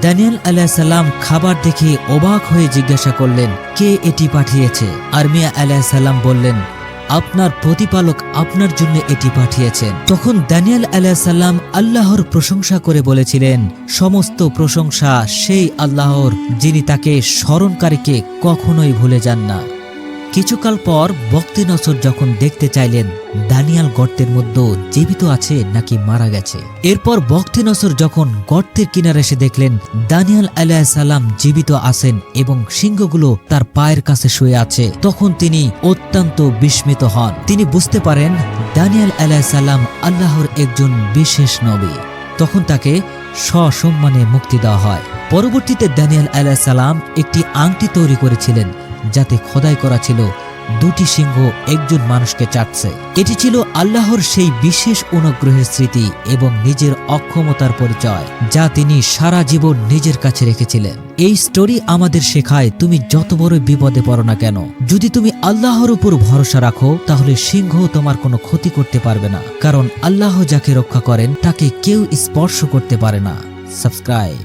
Danijel আলাইহিস সালাম খাবার দেখে অবাক হয়ে জিজ্ঞাসা করলেন, কে এটি পাঠিয়েছে? আরমিয়া আলাইহিস সালাম বললেন, আপনার প্রতিপালক আপনার জন্য এটি পাঠিয়েছেন। তখন দানিয়েল আলাইহিস সালাম আল্লাহর প্রশংসা করে বলেছিলেন, সমস্ত প্রশংসা সেই আল্লাহর যিনি তাকে স্মরণকারীকে কখনোই ভুলে যান না। কিছুকাল পর বখতিনসর যখন দেখতে চাইলেন দানিয়াল গর্তের মধ্যে জীবিত আছে নাকি মারা গেছে, এরপর বখতিনসর যখন গর্তের কিনারে এসে দেখলেন দানিয়াল আলাইহিস সালাম জীবিত আছেন এবং সিংহগুলো তার পায়ের কাছে শুয়ে আছে, তখন তিনি অত্যন্ত বিস্মিত হন। তিনি বুঝতে পারেন দানিয়াল আলাইহিস সালাম আল্লাহর একজন বিশেষ নবী। তখন তাকে সসম্মানে মুক্তি দেওয়া হয়। পরবর্তীতে দানিয়াল আলাইহিস সালাম একটি আংটি তৈরি করেছিলেন যাতে খোদাই করা ছিল দুটি সিংহ একজন মানুষকে চাটছে। এটি ছিল আল্লাহর সেই বিশেষ অনুগ্রহের স্মৃতি এবং নিজের অক্ষমতার পরিচয় যা তিনি সারা জীবন নিজের কাছে রেখেছিলেন। এই স্টোরি আমাদের শেখায়, তুমি যত বড় বিপদে পড়ো না কেন, যদি তুমি আল্লাহর উপর ভরসা রাখো তাহলে সিংহ তোমার কোনো ক্ষতি করতে পারবে না, কারণ আল্লাহ যাকে রক্ষা করেন তাকে কেউ স্পর্শ করতে পারে না। সাবস্ক্রাইব।